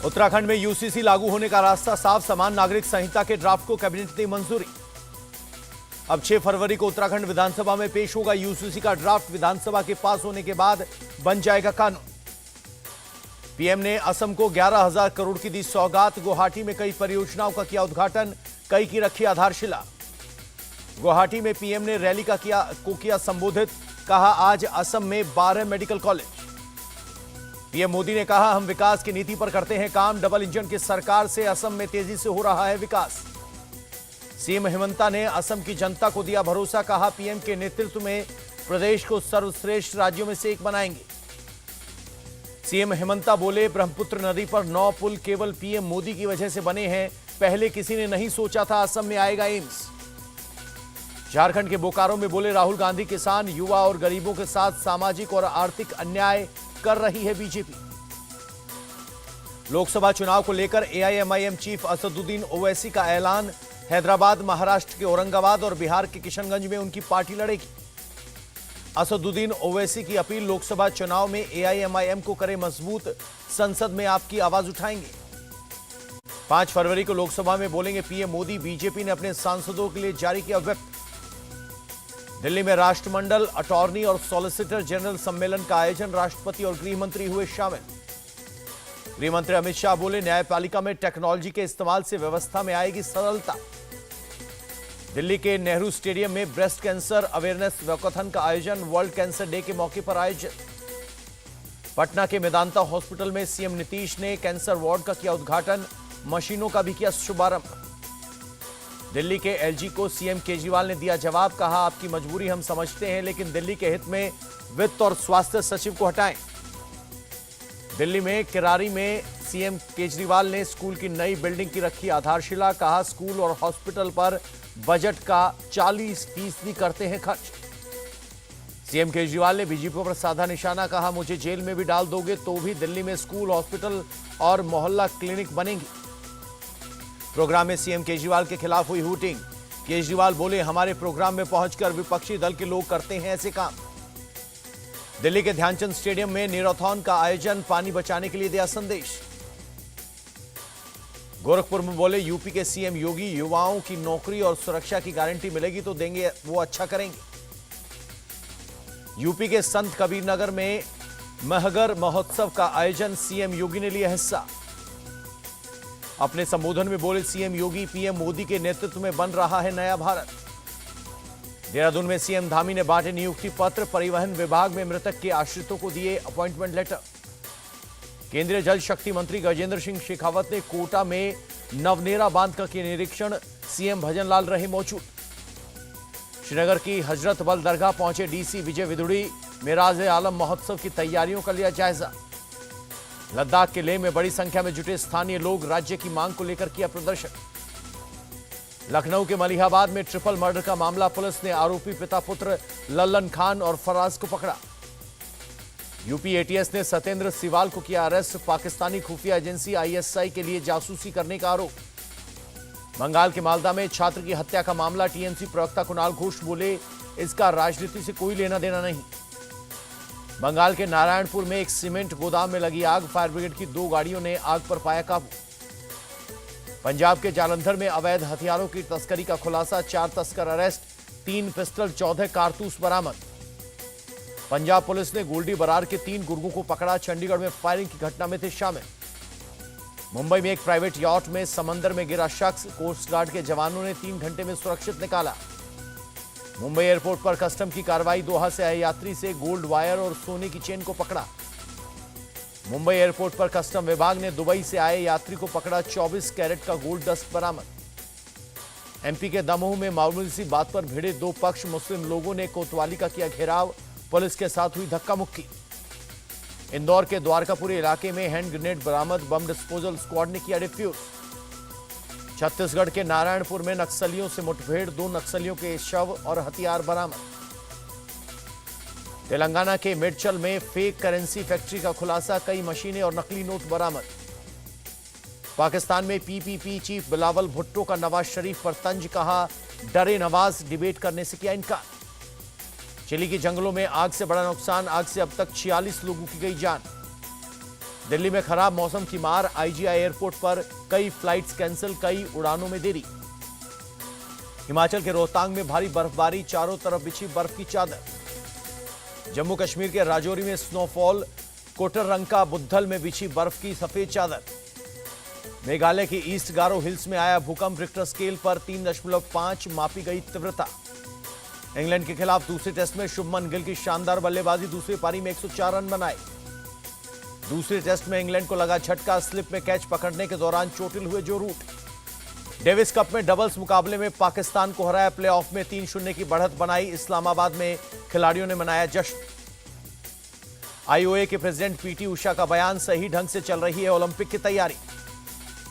उत्तराखंड में यूसीसी लागू होने का रास्ता साफ। समान नागरिक संहिता के ड्राफ्ट को कैबिनेट ने मंजूरी। अब 6 फरवरी को उत्तराखंड विधानसभा में पेश होगा यूसीसी का ड्राफ्ट। विधानसभा के पास होने के बाद बन जाएगा कानून। पीएम ने असम को 11,000 करोड़ की दी सौगात। गुवाहाटी में कई परियोजनाओं का किया उद्घाटन, कई की रखी आधारशिला। गुवाहाटी में पीएम ने रैली को किया संबोधित। कहा आज असम में 12 मेडिकल कॉलेज। पीएम मोदी ने कहा हम विकास की नीति पर करते हैं काम। डबल इंजन की सरकार से असम में तेजी से हो रहा है विकास। सीएम हेमंता ने असम की जनता को दिया भरोसा। कहा पीएम के नेतृत्व में प्रदेश को सर्वश्रेष्ठ राज्यों में से एक बनाएंगे। सीएम हेमंता बोले ब्रह्मपुत्र नदी पर 9 पुल केवल पीएम मोदी की वजह से बने हैं। पहले किसी ने नहीं सोचा था असम में आएगा एम्स। झारखंड के बोकारो में बोले राहुल गांधी किसान, युवा और गरीबों के साथ सामाजिक और आर्थिक अन्याय कर रही है बीजेपी। लोकसभा चुनाव को लेकर एआईएमआईएम चीफ असदुद्दीन ओवैसी का ऐलान। हैदराबाद, महाराष्ट्र के औरंगाबाद और बिहार के किशनगंज में उनकी पार्टी लड़ेगी। असदुद्दीन ओवैसी की अपील लोकसभा चुनाव में एआईएमआईएम को करे मजबूत। संसद में आपकी आवाज उठाएंगे। 5 फरवरी को लोकसभा में बोलेंगे पीएम मोदी। बीजेपी ने अपने सांसदों के लिए जारी किया व्हिप। दिल्ली में राष्ट्रमंडल, अटॉर्नी और सॉलिसिटर जनरल सम्मेलन का आयोजन। राष्ट्रपति और गृह मंत्री हुए शामिल। गृह मंत्री अमित शाह बोले न्यायपालिका में टेक्नोलॉजी के इस्तेमाल से व्यवस्था में आएगी सरलता। दिल्ली के नेहरू स्टेडियम में ब्रेस्ट कैंसर अवेयरनेस वॉकथन का आयोजन। वर्ल्ड कैंसर डे के मौके पर आयोजित। पटना के मेदांता हॉस्पिटल में सीएम नीतीश ने कैंसर वार्ड का किया उद्घाटन। मशीनों का भी किया शुभारंभ। दिल्ली के एलजी को सीएम केजरीवाल ने दिया जवाब। कहा आपकी मजबूरी हम समझते हैं, लेकिन दिल्ली के हित में वित्त और स्वास्थ्य सचिव को हटाएं। दिल्ली में किरारी में सीएम केजरीवाल ने स्कूल की नई बिल्डिंग की रखी आधारशिला। कहा स्कूल और हॉस्पिटल पर बजट का 40% करते हैं खर्च। सीएम केजरीवाल ने बीजेपी पर साधा निशाना। कहा मुझे जेल में भी डाल दोगे तो भी दिल्ली में स्कूल, हॉस्पिटल और मोहल्ला क्लिनिक बनेंगी। प्रोग्राम में सीएम केजरीवाल के खिलाफ हुई हूटिंग। केजरीवाल बोले हमारे प्रोग्राम में पहुंचकर विपक्षी दल के लोग करते हैं ऐसे काम। दिल्ली के ध्यानचंद स्टेडियम में नीराथॉन का आयोजन। पानी बचाने के लिए दिया संदेश। गोरखपुर में बोले यूपी के सीएम योगी युवाओं की नौकरी और सुरक्षा की गारंटी मिलेगी तो देंगे, वो अच्छा करेंगे। यूपी के संत कबीरनगर में महगर महोत्सव का आयोजन। सीएम योगी ने लिया हिस्सा। अपने संबोधन में बोले सीएम योगी पीएम मोदी के नेतृत्व में बन रहा है नया भारत। देहरादून में सीएम धामी ने बांटे नियुक्ति पत्र। परिवहन विभाग में मृतक के आश्रितों को दिए अपॉइंटमेंट लेटर। केंद्रीय जल शक्ति मंत्री गजेंद्र सिंह शेखावत ने कोटा में नवनेरा बांध का किया निरीक्षण। सीएम भजनलाल रहे मौजूद। श्रीनगर की हजरत बल दरगाह पहुंचे डीसी विजय विदुड़ी। मेराज आलम महोत्सव की तैयारियों का लिया जायजा। लद्दाख के लेह में बड़ी संख्या में जुटे स्थानीय लोग। राज्य की मांग को लेकर किया प्रदर्शन। लखनऊ के मलिहाबाद में ट्रिपल मर्डर का मामला। पुलिस ने आरोपी पिता पुत्र लल्लन खान और फराज को पकड़ा। यूपी एटीएस ने सत्येंद्र सिवाल को किया अरेस्ट। पाकिस्तानी खुफिया एजेंसी आईएसआई के लिए जासूसी करने का आरोप। बंगाल के मालदा में छात्र की हत्या का मामला। टीएमसी प्रवक्ता कुणाल घोष बोले इसका राजनीति से कोई लेना देना नहीं। बंगाल के नारायणपुर में एक सीमेंट गोदाम में लगी आग। फायर ब्रिगेड की 2 गाड़ियों ने आग पर पाया काबू। पंजाब के जालंधर में अवैध हथियारों की तस्करी का खुलासा। 4 तस्कर अरेस्ट। 3 पिस्टल 14 कारतूस बरामद। पंजाब पुलिस ने गोल्डी बरार के 3 गुर्गों को पकड़ा। चंडीगढ़ में फायरिंग की घटना में थे शामिल। मुंबई में एक प्राइवेट यॉट में समंदर में गिरा शख्स। कोस्ट गार्ड के जवानों ने 3 घंटे में सुरक्षित निकाला। मुंबई एयरपोर्ट पर कस्टम की कार्रवाई। दोहा से आए यात्री से गोल्ड वायर और सोने की चेन को पकड़ा। मुंबई एयरपोर्ट पर कस्टम विभाग ने दुबई से आए यात्री को पकड़ा। 24 कैरेट का गोल्ड डस्ट बरामद। एमपी के दमोह में मामूली सी बात पर भिड़े 2 पक्ष। मुस्लिम लोगों ने कोतवाली का किया घेराव। पुलिस के साथ हुई धक्का मुक्की। इंदौर के द्वारकापुरी इलाके में हैंड ग्रेनेड बरामद। बम डिस्पोजल स्क्वाड ने किया डिफ्यूज। छत्तीसगढ़ के नारायणपुर में नक्सलियों से मुठभेड़। 2 नक्सलियों के शव और हथियार बरामद। तेलंगाना के मेडचल में फेक करेंसी फैक्ट्री का खुलासा। कई मशीनें और नकली नोट बरामद। पाकिस्तान में पीपीपी चीफ बिलावल भुट्टो का नवाज शरीफ पर तंज। कहा डरे नवाज डिबेट करने से किया इनकार। चिली के जंगलों में आग से बड़ा नुकसान। आग से अब तक 46 लोगों की गई जान। दिल्ली में खराब मौसम की मार, आईजीआई एयरपोर्ट पर कई फ्लाइट्स कैंसिल, कई उड़ानों में देरी। हिमाचल के रोहतांग में भारी बर्फबारी, चारों तरफ बिछी बर्फ की चादर। जम्मू कश्मीर के राजौरी में स्नोफॉल, कोटररंका बुद्धल में बिछी बर्फ की सफेद चादर। मेघालय के ईस्ट गारो हिल्स में आया भूकंप, रिक्टर स्केल पर 3.5 मापी गई तीव्रता। इंग्लैंड के खिलाफ दूसरे टेस्ट में शुभमन गिल की शानदार बल्लेबाजी, दूसरी पारी में 104 रन बनाए। दूसरे टेस्ट में इंग्लैंड को लगा झटका, स्लिप में कैच पकड़ने के दौरान चोटिल हुए जो रूट। डेविस कप में डबल्स मुकाबले में पाकिस्तान को हराया, प्लेऑफ में 3-0 की बढ़त बनाई। इस्लामाबाद में खिलाड़ियों ने मनाया जश्न। आईओए के प्रेसिडेंट पीटी उषा का बयान, सही ढंग से चल रही है ओलंपिक की तैयारी।